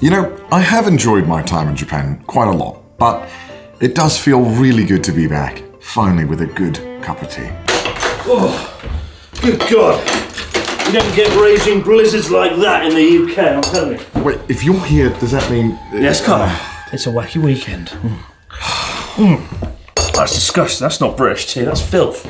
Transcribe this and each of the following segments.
You know, I have enjoyed my time in Japan quite a lot, but it does feel really good to be back, finally with a good cup of tea. Oh, good God. You don't get raging blizzards like that in the UK, I'm telling you. Wait, if you're here, does that mean... Yes, Connor. It's a wacky weekend. That's disgusting. That's not British tea, that's filth.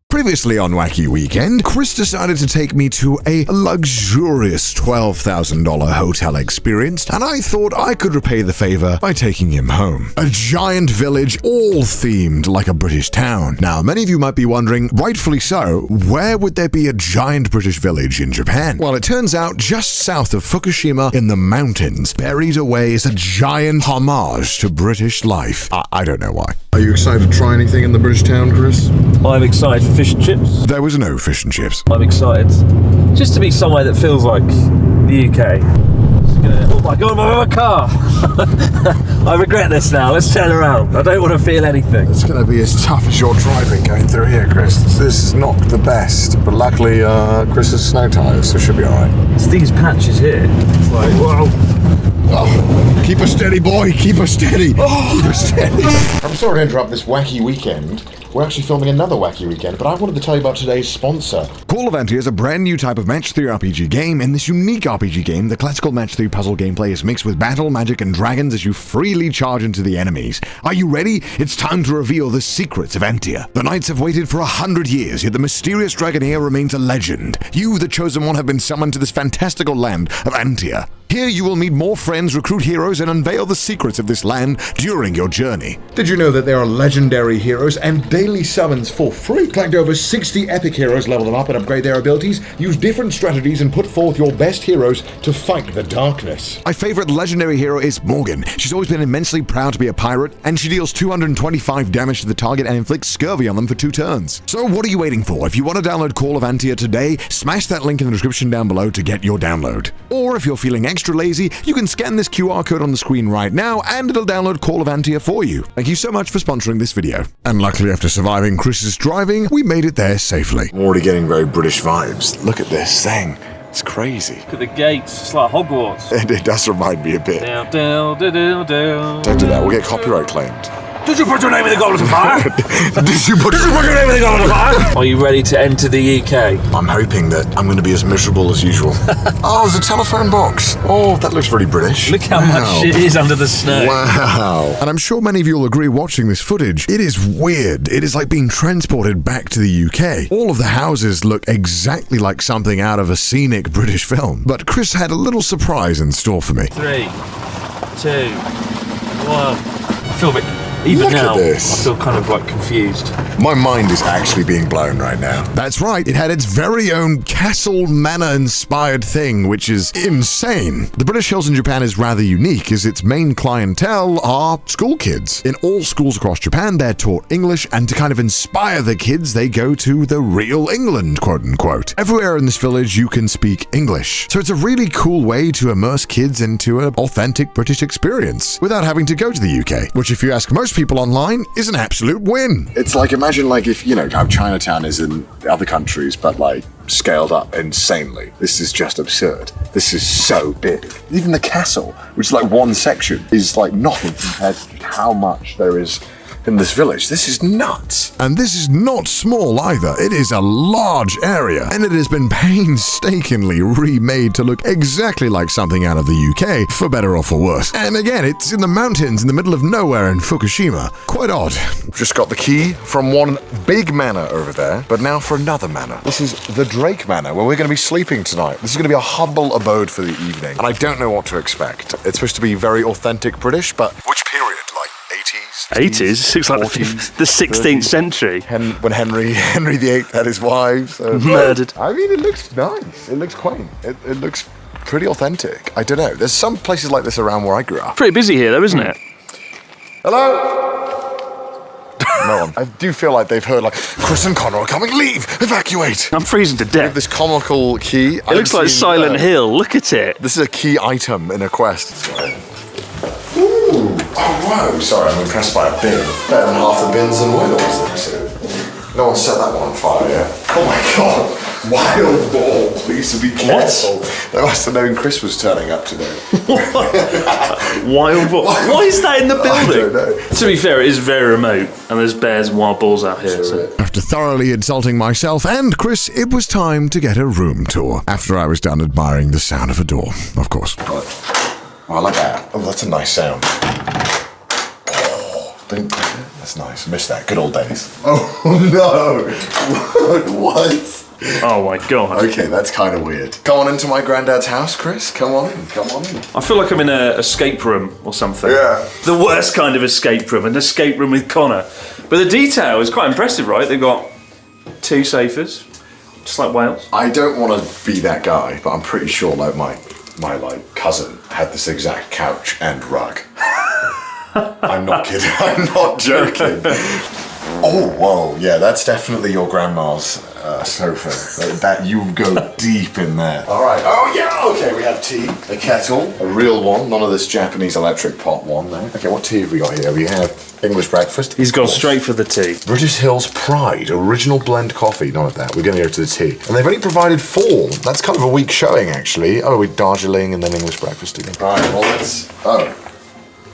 Previously on Wacky Weekend, Chris decided to take me to a luxurious $12,000 hotel experience, and I thought I could repay the favor by taking him home. A giant village, all themed like a British town. Now, many of you might be wondering, rightfully so, where would there be a giant British village in Japan? Well, it turns out just south of Fukushima in the mountains, buried away is a giant homage to British life. I don't know why. Are you excited to try anything in the British town, Chris? I'm excited for fish and chips. There was no fish and chips. I'm excited just to be somewhere that feels like the UK. Oh my God, my car! I regret this now. Let's turn around. I don't want to feel anything. It's going to be as tough as your driving going through here, Chris. This is not the best, but luckily Chris has snow tyres, so it should be alright. It's these patches here. It's like, whoa. Oh, keep her steady, boy. Keep her steady. Oh. Keep her steady. I'm sorry to interrupt this wacky weekend. We're actually filming another wacky weekend, but I wanted to tell you about today's sponsor. Call of Antia is a brand new type of Match 3 RPG game. In this unique RPG game, the classical Match 3 puzzle gameplay is mixed with battle, magic, and dragons as you freely charge into the enemies. Are you ready? It's time to reveal the secrets of Antia. The knights have waited for 100 years, yet the mysterious Dragoneer remains a legend. You, the chosen one, have been summoned to this fantastical land of Antia. Here you will meet more friends, recruit heroes, and unveil the secrets of this land during your journey. Did you know that there are legendary heroes and daily summons for free? Collect over 60 epic heroes, level them up and upgrade their abilities, use different strategies, and put forth your best heroes to fight the darkness. My favorite legendary hero is Morgan. She's always been immensely proud to be a pirate, and she deals 225 damage to the target and inflicts scurvy on them for 2 turns. So what are you waiting for? If you want to download Call of Antia today, smash that link in the description down below to get your download. Or if you're feeling extra lazy, you can scan this QR code on the screen right now and it'll download Call of Antia for you. Thank you so much for sponsoring this video. And luckily, after surviving Chris's driving, we made it there safely. I'm already getting very British vibes. Look at this thing. It's crazy. Look at the gates. It's like Hogwarts. It does remind me a bit. Down, down, down, down, down. Don't do that, we'll get copyright claimed. Did you put your name in the Goblet of Fire? Did you put your name in the Goblet of Fire? Are you ready to enter the UK? I'm hoping that I'm going to be as miserable as usual. Oh, there's a telephone box. Oh, that looks really British. Look how much it is under the snow. Wow. And I'm sure many of you will agree watching this footage, it is weird. It is like being transported back to the UK. All of the houses look exactly like something out of a scenic British film. But Chris had a little surprise in store for me. 3, 2, 1. I feel a bit... Even Look now, at this. I feel kind of like confused. My mind is actually being blown right now. That's right, it had its very own castle manor-inspired thing, which is insane. The British Hills in Japan is rather unique, as its main clientele are school kids. In all schools across Japan, they're taught English, and to kind of inspire the kids, they go to the real England, quote-unquote. Everywhere in this village, you can speak English. So it's a really cool way to immerse kids into an authentic British experience, without having to go to the UK, which if you ask most people online is an absolute win. It's like, imagine like if, you know, how Chinatown is in other countries, but like scaled up insanely. This is just absurd. This is so big. Even the castle, which is like one section, is like nothing compared to how much there is in this village. This is nuts. And this is not small either. It is a large area, and it has been painstakingly remade to look exactly like something out of the UK, for better or for worse. And again, it's in the mountains in the middle of nowhere in Fukushima. Quite odd. Just got the key from one big manor over there, but now for another manor. This is the Drake Manor, where we're going to be sleeping tonight. This is going to be a humble abode for the evening, and I don't know what to expect. It's supposed to be very authentic British, but which period? Like 80s? 80s? Looks like the 16th century. When Henry VIII had his wives. Murdered. I mean, it looks nice. It looks quaint. It looks pretty authentic. I don't know. There's some places like this around where I grew up. Pretty busy here though, isn't it? Hello? No one. I do feel like they've heard like, Chris and Connor are coming, leave, evacuate. I'm freezing to death. This comical key. It looks like Silent Hill, look at it. This is a key item in a quest. Ooh. Oh, whoa. Sorry, I'm impressed by a bin. Better than half the bins and oils. No one set that one on fire yet. Oh my god. Wild ball. Please be careful. They must have known Chris was turning up today. Wild boar. Why is that in the building? I don't know. To be fair, it is very remote, and there's bears and wild boars out here. So. After thoroughly insulting myself and Chris, it was time to get a room tour. After I was done admiring the sound of a door, of course. Oh, I like that. Oh, that's a nice sound. Oh, that's nice. I miss that. Good old days. Oh no! What? Oh my god. Okay, that's kind of weird. Come on into my granddad's house, Chris. Come on in. Come on in. I feel like I'm in an escape room or something. Yeah. The worst kind of escape room, an escape room with Connor. But the detail is quite impressive, right? They've got 2 sofas, just like Wales. I don't want to be that guy, but I'm pretty sure like my like cousin had this exact couch and rug. I'm not kidding. I'm not joking. Oh, whoa, yeah, that's definitely your grandma's sofa. That you go deep in there. All right. Oh yeah. Okay, we have tea, a kettle, a real one, none of this Japanese electric pot one. There. Okay, what tea have we got here? We have English breakfast. He's gone straight for the tea. British Hills Pride, original blend coffee. None of that. We're going to go to the tea, and they've only provided 4. That's kind of a weak showing, actually. Oh, with Darjeeling and then English breakfast again. All right. Well, let's. Oh.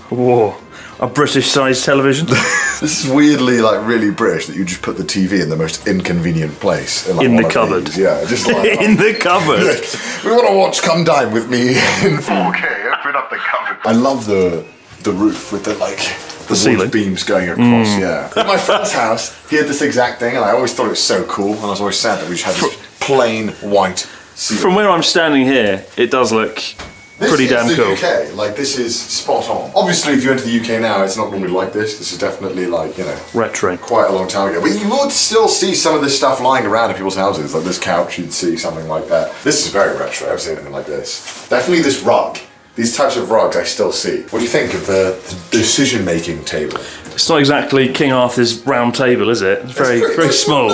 Whoa. A British-sized television. This is weirdly like really British that you just put the TV in the most inconvenient place in the cupboard. Yeah, just like in the cupboard. We want to watch Come Dine with Me in 4K. Open up the cupboard. I love the roof with the the ceiling beams going across. Yeah. At my friend's house, he had this exact thing, and I always thought it was so cool. And I was always sad that we just had this plain white ceiling. From where I'm standing here, it does look. Pretty damn cool. This is the UK, like this is spot on. Obviously if you enter the UK now, it's not normally like this. This is definitely like, you know, retro. Quite a long time ago. But you would still see some of this stuff lying around in people's houses. Like this couch, you'd see something like that. This is very retro, I've seen anything like this. Definitely this rug. These types of rugs I still see. What do you think of the decision-making table? It's not exactly King Arthur's round table, is it? It's very small.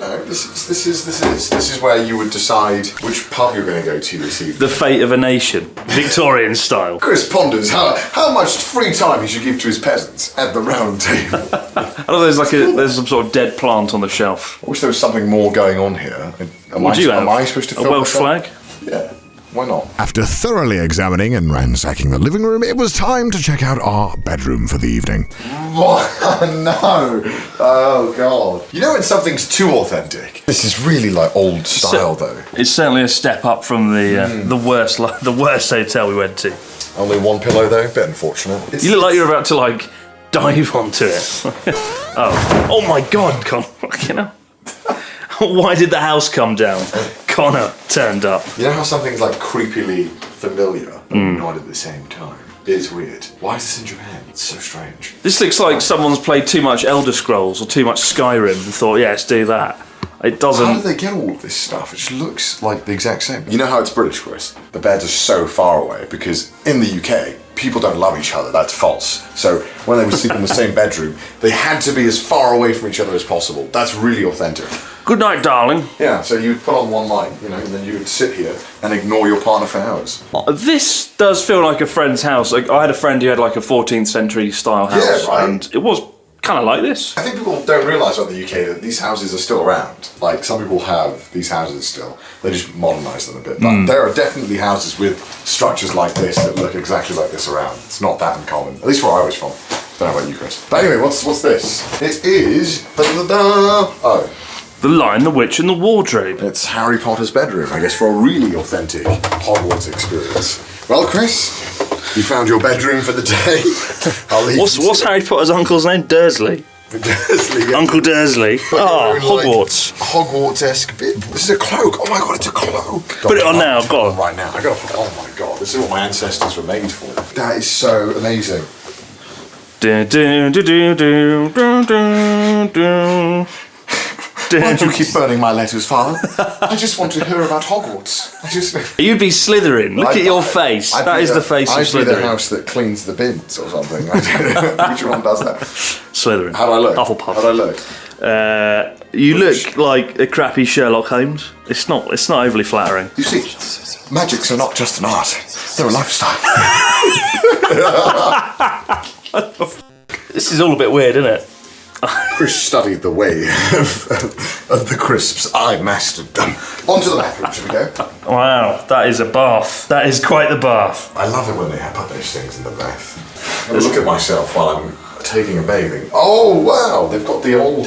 No, this is where you would decide which pub you're going to go to this evening. The fate of a nation, Victorian style. Chris ponders how much free time he should give to his peasants at the round table. I know there's some sort of dead plant on the shelf. I wish there was something more going on here. Am I supposed to film a Welsh flag? Yeah. Why not? After thoroughly examining and ransacking the living room, it was time to check out our bedroom for the evening. No! Oh, God. You know when something's too authentic? This is really like old style, though. It's certainly a step up from the worst hotel we went to. Only 1 pillow, though. Bit unfortunate. You look like you're about to, dive onto it. Oh my God, Connor. You know? Why did the house come down? Connor turned up. You know how something's creepily familiar, but not at the same time? It is weird. Why is this in Japan? It's so strange. This looks like someone's played too much Elder Scrolls or too much Skyrim and thought, yeah, let's do that. It doesn't... How do they get all of this stuff? It just looks like the exact same. You know how it's British, Chris? The beds are so far away because in the UK, people don't love each other. That's false. So when they would sleep in the same bedroom, they had to be as far away from each other as possible. That's really authentic. Good night, darling. Yeah, so you'd put on one light, and then you would sit here and ignore your partner for hours. This does feel like a friend's house. I had a friend who had a 14th century style house, right. And it was kind of like this. I think people don't realise about the UK that these houses are still around. Some people have these houses still. They just modernise them a bit. But there are definitely houses with structures like this that look exactly like this around. It's not that uncommon. At least where I was from. Don't know about you, Chris. But anyway, what's this? It is... Oh. The Lion, the Witch and the Wardrobe. It's Harry Potter's bedroom, I guess, for a really authentic Hogwarts experience. Well, Chris, you found your bedroom for the day. I'll leave What's Harry Potter's uncle's name? Dursley. Dursley. Yeah. Uncle Dursley. Hogwarts. Hogwarts-esque bit. This is a cloak. Oh my God, it's a cloak. Put it on now, go on. Right now. I gotta put it on. Oh my God, this is what my ancestors were made for. That is so amazing. Why do you keep burning my letters, Father? I just want to hear about Hogwarts. You'd be Slytherin. Look at your face. That is the face of Slytherin. I'd be the house that cleans the bins or something. I don't know which one does that. Slytherin. How do I look? Hufflepuff. How do I look? You look like a crappy Sherlock Holmes. It's not overly flattering. You see, magics are not just an art. They're a lifestyle. This is all a bit weird, isn't it? Chris studied the way of the crisps. I mastered them. On to the bathroom, shall we go? Wow, that is a bath. That is quite the bath. I love it when they put those things in the bath. I look at myself while I'm taking a bathing. Oh, wow, they've got the old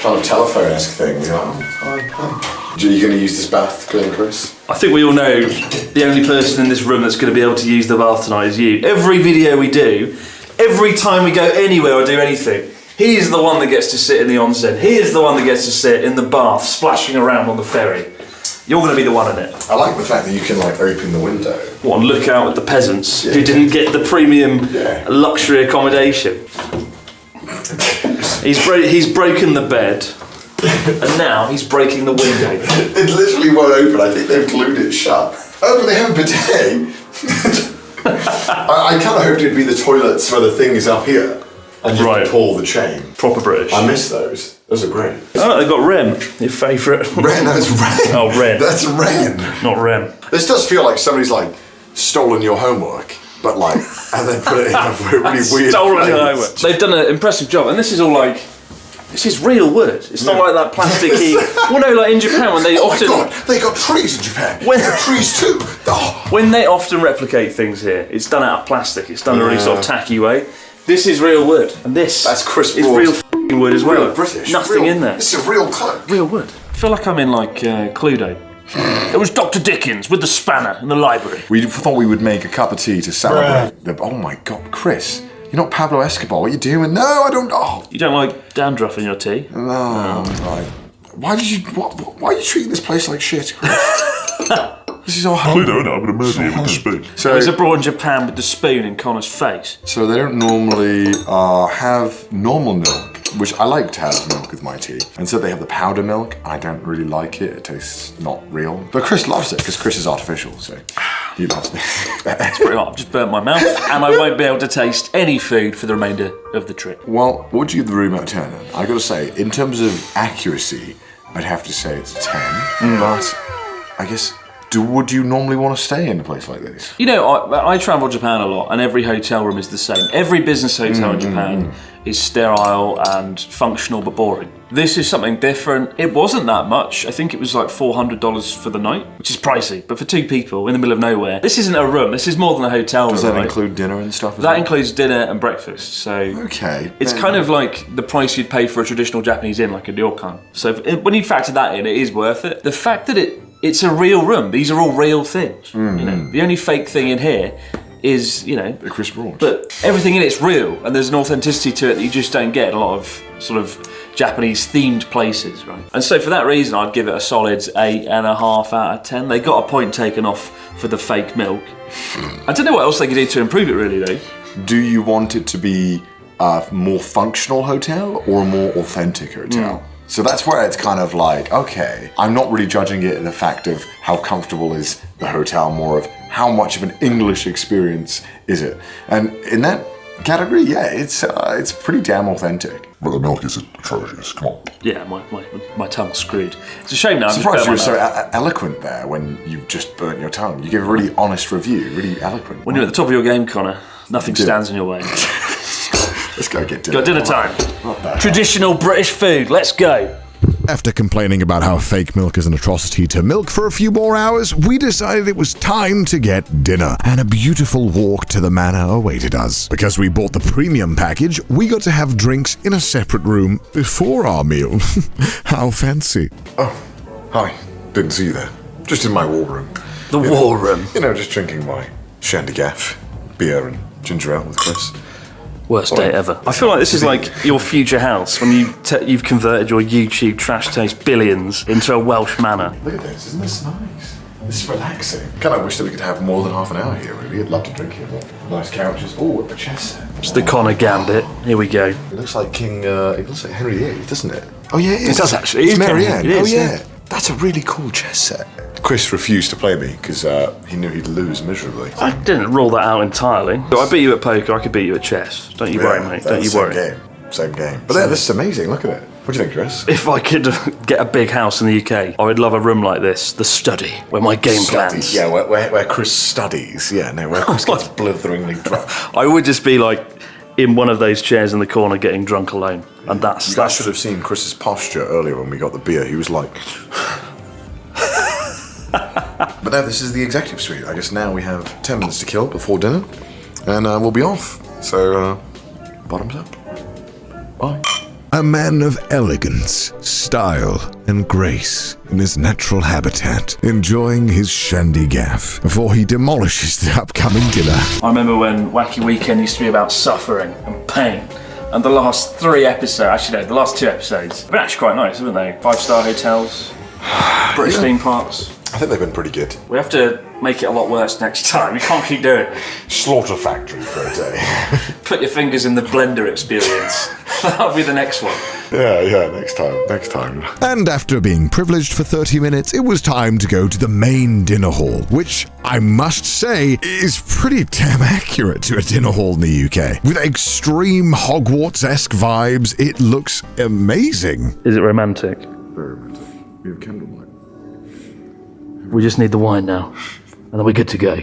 kind of telephone-esque thing. Are you going to use this bath clean, Chris? I think we all know the only person in this room that's going to be able to use the bath tonight is you. Every video we do, every time we go anywhere or do anything, he is the one that gets to sit in the onsen. He is the one that gets to sit in the bath, splashing around on the ferry. You're going to be the one in it. I like the fact that you can like open the window. What, and look out at the peasants who didn't get the premium luxury accommodation. He's broken the bed, and now he's breaking the window. It literally won't open. I think they've glued it shut. Oh, but they have a bidet. I kind of hoped it'd be the toilets where the thing is up here, and you can pull the chain. Proper British. I miss those. Those are great. Oh, they've got Rem, your favourite. Ren, that's Ren. Oh, Ren. That's Ren. Not Rem. This does feel like somebody's like stolen your homework, but like, and then put it in a really weird Stolen place. your homework. They've done an impressive job, and this is all like, this is real wood. It's not like that plasticky. Well, no, like in Japan when they often. Oh my God, they got trees in Japan. When trees too. Oh. When they often replicate things here, it's done out of plastic. It's done in a really sort of tacky way. This is real wood, and that's Chris is Broad. real f***ing wood as well. Real British. Nothing real, in there. This is a real cloak. Real wood. I feel like I'm in like Cluedo. It was Dr. Dickens with the spanner in the library. We thought we would make a cup of tea to celebrate. Oh my God, Chris. You're not Pablo Escobar. What are you doing? No, I don't. Oh. You don't like dandruff in your tea? No. Right. Why are you treating this place like shit, Chris? This is all Cluedo, no, I'm going to murder you with the spoon. So there's a Braod in Japan with the spoon in Connor's face. So they don't normally have normal milk, which I like to have milk with my tea. And so they have the powder milk. I don't really like it. It tastes not real. But Chris loves it because Chris is artificial, so he loves it. It's pretty hot. I've just burnt my mouth, and I won't be able to taste any food for the remainder of the trip. Well, what would you give the room out of 10? I got to say, in terms of accuracy, I'd have to say it's a 10. But I guess. Would you normally want to stay in a place like this? You know, I travel Japan a lot, and every hotel room is the same. Every business hotel in Japan is sterile and functional but boring. This is something different. It wasn't that much. I think it was like $400 for the night, which is pricey. But for two people in the middle of nowhere, this isn't a room. This is more than a hotel room. Does that include dinner and stuff? That includes dinner and breakfast. So okay, it's kind of like the price you'd pay for a traditional Japanese inn, like a ryokan. So when you factor that in, it is worth it. The fact that it's a real room. These are all real things. You know, the only fake thing in here is, you know, the Chris Broad. But everything in it's real, and there's an authenticity to it that you just don't get in a lot of sort of Japanese themed places, right? And so for that reason, I'd give it a solid 8.5 out of 10. They got a point taken off for the fake milk. I don't know what else they could do to improve it, really, though. Do you want it to be a more functional hotel or a more authentic hotel? So that's where it's kind of like, okay, I'm not really judging it in the fact of how comfortable is the hotel, more of how much of an English experience is it. And in that category, yeah, it's pretty damn authentic. But the milk is atrocious, come on. Yeah, my tongue's screwed. It's a shame now. I'm surprised you were so eloquent there when you've just burnt your tongue. You give a really honest review, really eloquent. When you're at the top of your game, Connor, nothing stands in your way. Let's go get dinner. Got dinner time. Traditional British food, let's go. After complaining about how fake milk is an atrocity to milk for a few more hours, we decided it was time to get dinner, and a beautiful walk to the manor awaited us. Because we bought the premium package, we got to have drinks in a separate room before our meal. How fancy. Oh, hi. Didn't see you there. Just in my war room. The war room. You know, just drinking my shandy gaff, beer and ginger ale with Chris. Worst day ever. I feel like this is like your future house when you've converted your YouTube trash taste billions into a Welsh manor. Look at this, isn't this nice? This is relaxing. Kind of wish that we could have more than half an hour here, really. I'd love to drink here. Nice couches. Oh, a chess set. It's the Connor Gambit. Here we go. It looks like it looks like Henry VIII, doesn't it? Oh yeah, it is. It does actually. It's Mary Ann. It is, oh yeah. That's a really cool chess set. Chris refused to play me because he knew he'd lose miserably. I didn't rule that out entirely. So I beat you at poker, I could beat you at chess. Don't you worry, mate. Don't you worry. Same game. But yeah, this is amazing. Look at it. What do you think, Chris? If I could get a big house in the UK, I would love a room like this, the study, where my game plans. Yeah, where Chris studies. Yeah, no, where Chris gets blitheringly drunk. I would just be like in one of those chairs in the corner getting drunk alone. And You guys that's should have seen Chris's posture earlier when we got the beer. He was like... But now this is the executive suite. I guess now we have 10 minutes to kill before dinner. And we'll be off. So, bottoms up. Bye. A man of elegance, style, and grace in his natural habitat, enjoying his shandy gaff before he demolishes the upcoming dinner. I remember when Wacky Weekend used to be about suffering and pain. And the last 3 episodes, actually no, the last 2 episodes, have been actually quite nice, haven't they? 5-star hotels, British theme parks. I think they've been pretty good. We have to make it a lot worse next time. We can't keep doing it. Slaughter factory for a day. Put your fingers in the blender experience. That'll be the next one. Yeah, next time. And after being privileged for 30 minutes, it was time to go to the main dinner hall, which I must say is pretty damn accurate to a dinner hall in the UK. With extreme Hogwarts-esque vibes, it looks amazing. Is it romantic? Very romantic. We have candlelight. We just need the wine now, and then we're good to go.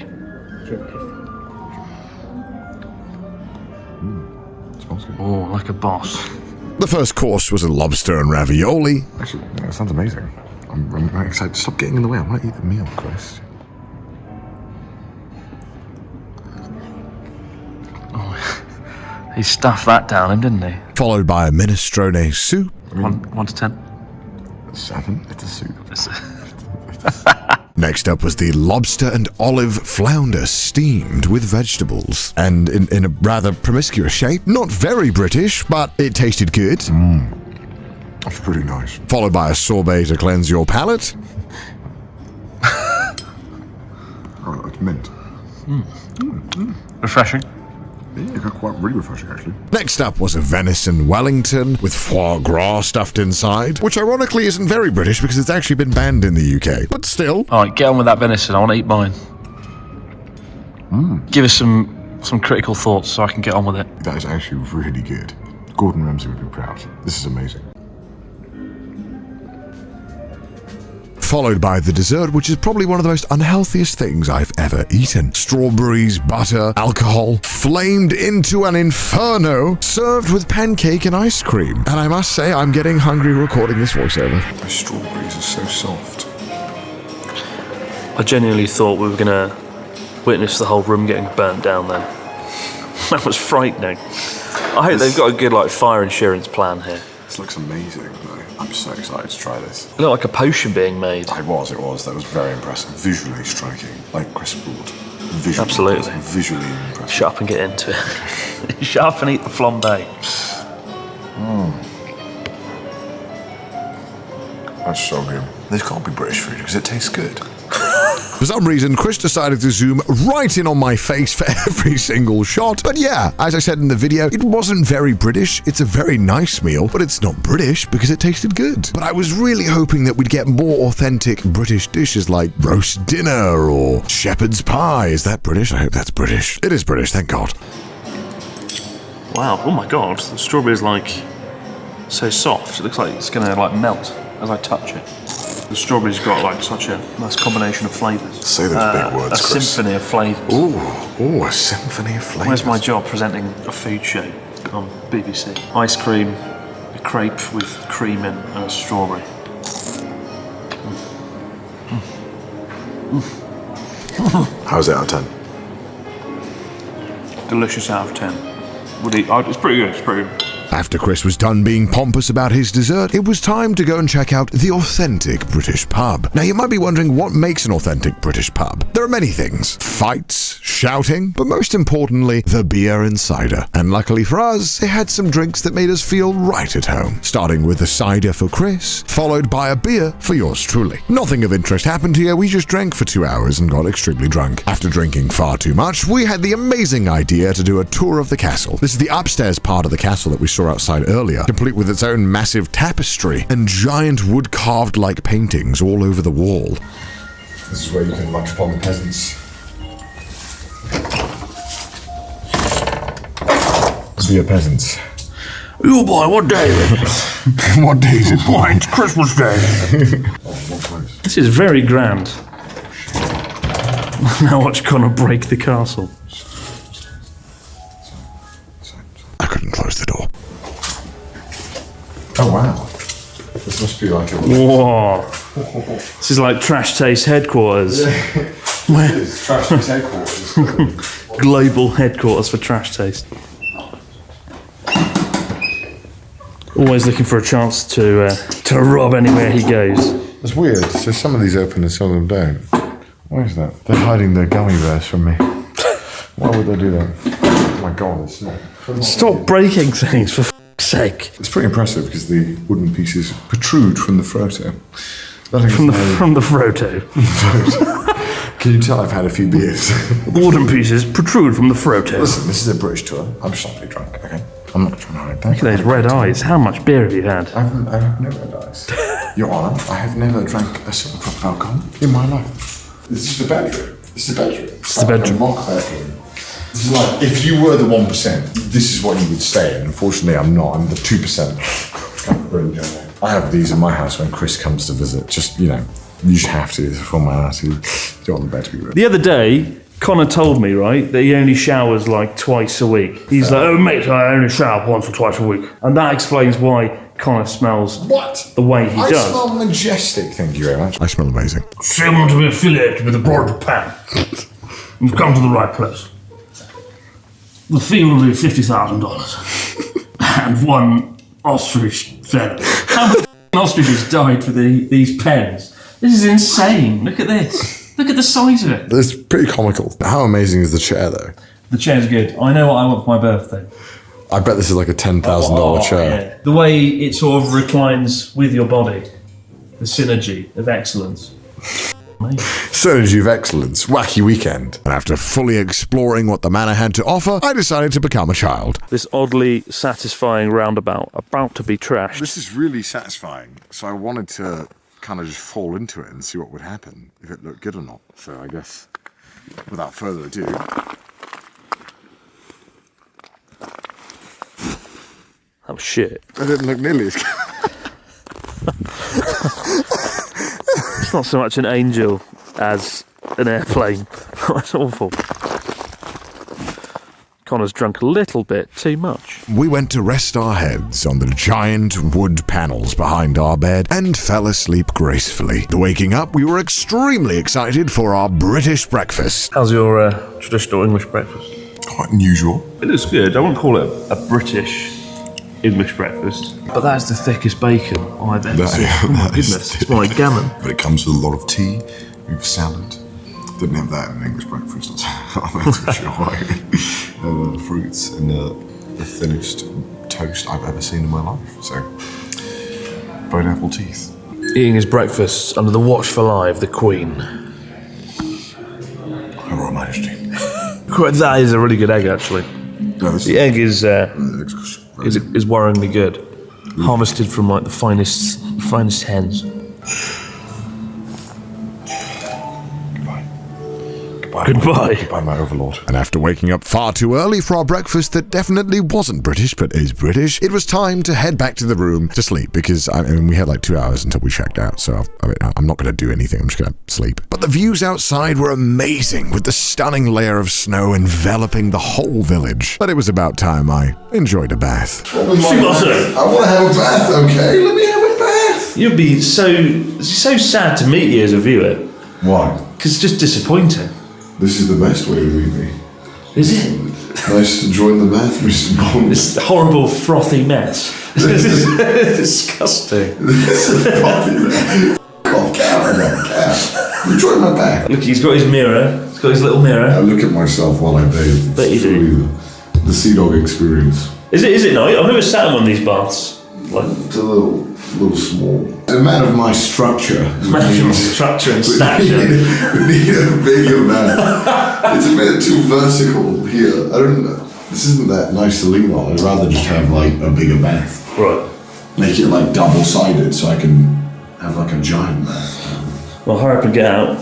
Smells good. Oh, like a boss. The first course was a lobster and ravioli. Actually, that sounds amazing. I'm excited. Stop getting in the way. I might eat the meal, Chris. He stuffed that down him, didn't he? Followed by a minestrone soup. 1 to 10. 7? It's a soup. Next up was the lobster and olive flounder steamed with vegetables. And in a rather promiscuous shape. Not very British, but it tasted good. That's pretty nice. Followed by a sorbet to cleanse your palate. Oh, it's mint. Refreshing. Yeah, quite really refreshing, actually. Next up was a venison Wellington with foie gras stuffed inside, which ironically isn't very British because it's actually been banned in the UK. But still. Alright, get on with that venison. I want to eat mine. Give us some critical thoughts so I can get on with it. That is actually really good. Gordon Ramsay would be proud. This is amazing. Followed by the dessert, which is probably one of the most unhealthiest things I've ever eaten. Strawberries, butter, alcohol, flamed into an inferno, served with pancake and ice cream. And I must say, I'm getting hungry recording this voiceover. Those strawberries are so soft. I genuinely thought we were going to witness the whole room getting burnt down then. That was frightening. I hope they've got a good fire insurance plan here. This looks amazing, though. I'm so excited to try this. It looked like a potion being made. It was. That was very impressive. Visually striking. Like Chris Broad. Visually. Absolutely. Visually impressive. Shut up and get into it. Shut up and eat the flambe. That's so good. This can't be British food because it tastes good. For some reason, Chris decided to zoom right in on my face for every single shot. But yeah, as I said in the video, it wasn't very British. It's a very nice meal, but it's not British because it tasted good. But I was really hoping that we'd get more authentic British dishes like roast dinner or shepherd's pie. Is that British? I hope that's British. It is British, thank God. Wow, oh my god, the strawberry is so soft. It looks like it's going to melt as I touch it. The strawberry's got such a nice combination of flavours. Say those big words, a Chris. symphony of flavours. Ooh, a symphony of flavours. Where's my job presenting a food show on BBC? Ice cream, a crepe with cream in, and a strawberry. How's it out of 10? Delicious out of 10. It's pretty good, After Chris was done being pompous about his dessert, it was time to go and check out the authentic British pub. Now, you might be wondering what makes an authentic British pub. There are many things. Fights, shouting, but most importantly, the beer and cider. And luckily for us, they had some drinks that made us feel right at home. Starting with the cider for Chris, followed by a beer for yours truly. Nothing of interest happened here, we just drank for 2 hours and got extremely drunk. After drinking far too much, we had the amazing idea to do a tour of the castle. This is the upstairs part of the castle that we saw outside earlier, complete with its own massive tapestry and giant wood-carved paintings all over the wall. This is where you can lunch upon the peasants. Be a peasants. Oh boy, what day is it? What day is it, boy? It's Christmas Day. What place? This is very grand. Now watch Connor break the castle. This must be like a... Whoa. This is like Trash Taste headquarters. It is Trash Taste headquarters. Global headquarters for Trash Taste. Always looking for a chance to rob anywhere he goes. It's weird. So some of these open and some of them don't. Why is that? They're hiding their gummy bears from me. Why would they do that? Oh my god, it's not... Stop breaking things, for f***'s sake. It's pretty impressive because the wooden pieces protrude from the photo. From the photo. Can you tell I've had a few beers? Wooden pieces protrude from the photo. Listen, this is a British tour. I'm slightly drunk, okay? I'm not trying to hide that. Look at those red eyes. How much beer have you had? I have no red eyes. Your Honour, I have never drank a sip of alcohol in my life. This is the bedroom. This is the bedroom. It's the bedroom. A mock bedroom. This is like, if you were the 1%, this is what you would stay in. Unfortunately, I'm not. I'm the 2%. I have these in my house when Chris comes to visit. Just, you know, you should have to. It's a formality. You don't want the bed to be real. The other day, Connor told me, right, that he only showers like twice a week. He's like, oh mate, I only shower once or twice a week. And that explains why Connor smells the way he does. I smell majestic, thank you very much. I smell amazing. Someone to be affiliated with the Braod and Connor. You've come to the right place. The fee will be $50,000. And one ostrich feather. How many ostriches died for these pens? This is insane. Look at this. Look at the size of it. It's pretty comical. How amazing is the chair, though? The chair's good. I know what I want for my birthday. I bet this is like a $10,000 chair. Yeah. The way it sort of reclines with your body. The synergy of excellence. Synergy of excellence. Wacky weekend. And after fully exploring what the manor had to offer, I decided to become a child. This oddly satisfying roundabout, about to be trashed. This is really satisfying. So I wanted to kind of just fall into it and see what would happen, if it looked good or not. So I guess, without further ado... Oh shit. That didn't look nearly as good. It's not so much an angel as an airplane. That's awful. Connor's drunk a little bit too much. We went to rest our heads on the giant wood panels behind our bed and fell asleep gracefully. Waking up, we were extremely excited for our British breakfast. How's your traditional English breakfast? Quite unusual. It looks good. I wouldn't call it a British English breakfast. But that's the thickest bacon I've ever seen. Oh my goodness, it's more like gammon. But it comes with a lot of tea, with salad. Didn't have that in an English breakfast. I'm not too sure why. Fruits and the thinnest toast I've ever seen in my life. So, bone apple teeth. Eating his breakfast under the watchful eye of the Queen. Her Royal Majesty. That is a really good egg, actually. The egg is worryingly good. Harvested from like the finest hens. Goodbye. Goodbye, my overlord. And after waking up far too early for our breakfast that definitely wasn't British but is British, it was time to head back to the room to sleep because we had like 2 hours until we checked out, so I'm not going to do anything, I'm just going to sleep. But the views outside were amazing with the stunning layer of snow enveloping the whole village. But it was about time I enjoyed a bath. I want to have a bath, okay? Let me have a bath. You'd be so sad to meet you as a viewer. Why? Because it's just disappointing. This is the best way to meet me. Is it? Nice to join the bath, Mr. Bond. This horrible frothy mess. This is disgusting. This is frothy mess. Off camera. Enjoy my bath. Look, he's got his mirror. He's got his little mirror. I look at myself while I bathe. Bet you do. The CDawg experience. Is it nice? I've never sat in one of these baths. It's a little small. A man of my structure. Structure and stature. We need a bigger man. It's a bit too vertical here. I don't know. This isn't that nice to lean on. I'd rather just have like a bigger bath. Right. Make it like double-sided so I can have like a giant bath. Well, hurry up and get out.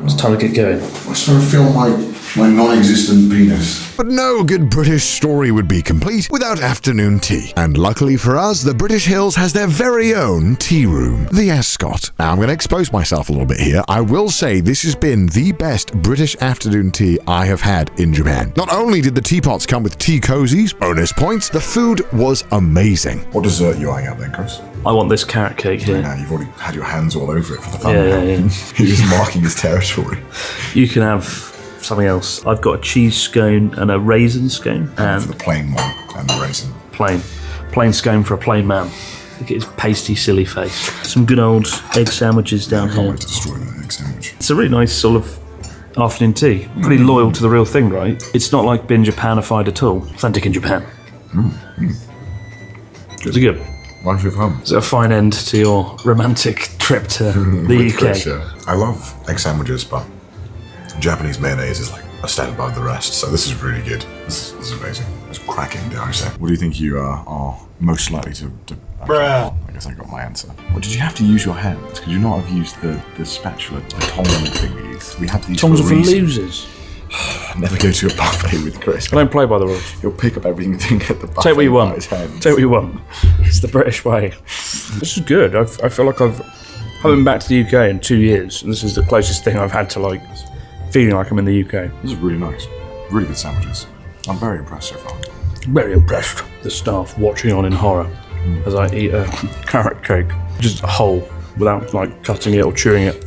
It's time to get going. I sort of feel my My non-existent penis. But no good British story would be complete without afternoon tea. And luckily for us, the British Hills has their very own tea room, the Escott. Now I'm going to expose myself a little bit here. I will say this has been the best British afternoon tea I have had in Japan. Not only did the teapots come with tea cozies, bonus points, the food was amazing. What dessert are you eyeing up then, Chris? I want this carrot cake here. Now you've already had your hands all over it for the fun. Yeah. He's marking his territory. You can have something else. I've got a cheese scone and a raisin scone. And for the plain one and the raisin. Plain scone for a plain man. Look at his pasty, silly face. Some good old egg sandwiches down I can't here. wait to destroy that egg sandwich. It's a really nice sort of afternoon tea. Pretty loyal to the real thing, right? It's not like being Japanified at all. Authentic in Japan. It's good. Reminds me of home. Is it a fine end to your romantic trip to the UK? Chris, yeah. I love egg sandwiches, but Japanese mayonnaise is like a step above the rest, so this is really good. This is amazing. It's cracking, dare I say. What do you think you are most likely to Bruh. I guess I got my answer. Well, did you have to use your hands? Could you not have used the spatula, the tongs thingies? We have these Tongs are for for a reason. losers. Never go to a buffet with Chris. I don't play by the rules. He'll pick up everything at the buffet. Take what you by want. his hands. Take what you want. It's the British way. This is good. I feel like haven't been back to the UK in 2 years, and this is the closest thing I've had to like feeling like I'm in the UK. This is really nice. Really good sandwiches. I'm very impressed so far. Very impressed. The staff watching on in horror as I eat a carrot cake, just whole, without like cutting it or chewing it,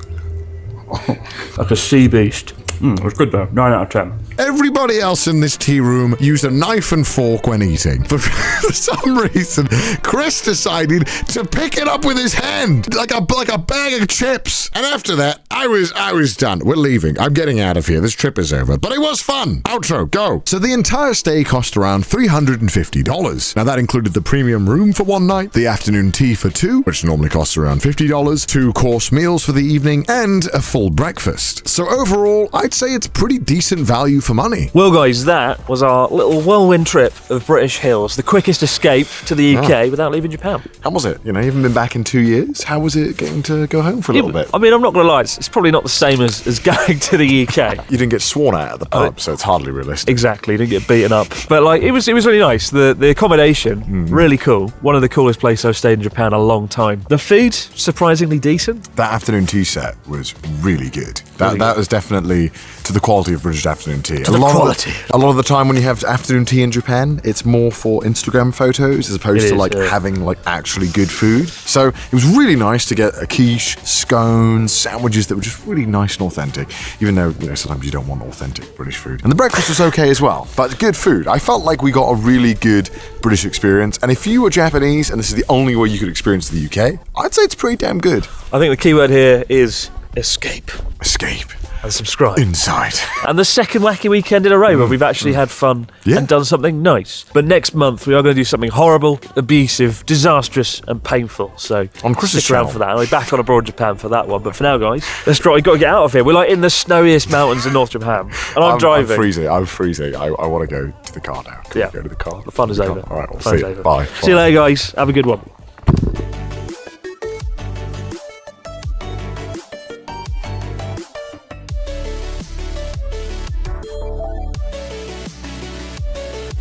like a sea beast. It was good though. 9 out of 10. Everybody else in this tea room used a knife and fork when eating. But for some reason, Chris decided to pick it up with his hand, like a bag of chips. And after that, I was done. We're leaving. I'm getting out of here. This trip is over. But it was fun. Outro, go. So the entire stay cost around $350. Now that included the premium room for one night, the afternoon tea for two, which normally costs around $50, 2-course meals for the evening, and a full breakfast. So overall, I'd say it's pretty decent value for money. Well, guys, that was our little whirlwind trip of British Hills, the quickest escape to the UK without leaving Japan. How was it? You know, you haven't been back in 2 years. How was it getting to go home for a little bit? I mean, I'm not going to lie, it's probably not the same as going to the UK. You didn't get sworn at the pub, so it's hardly realistic. Exactly, didn't get beaten up. But like, it was really nice. The accommodation, really cool. One of the coolest places I've stayed in Japan in a long time. The food, surprisingly decent. That afternoon tea set was really good. That was definitely to the quality of British afternoon tea. A lot of the time when you have afternoon tea in Japan, it's more for Instagram photos as opposed to having like actually good food. So it was really nice to get a quiche, scones, sandwiches that were just really nice and authentic, even though, you know, sometimes you don't want authentic British food. And the breakfast was okay as well, but good food. I felt like we got a really good British experience, and if you were Japanese and this is the only way you could experience the UK, I'd say it's pretty damn good. I think the key word here is escape. Escape. And subscribe. Inside. And the second wacky weekend in a row where we've actually had fun and done something nice. But next month we are going to do something horrible, abusive, disastrous and painful. So on Chris's stick around for that. I'll be back on Abroad Japan for that one. But for now, guys, let's try. We've got to get out of here. We're like in the snowiest mountains in North Japan. And I'm driving. I'm freezing. I want to go to the car now. Can we go to the car? The fun is over. All right, we'll see you. Bye. See you later, guys. Have a good one.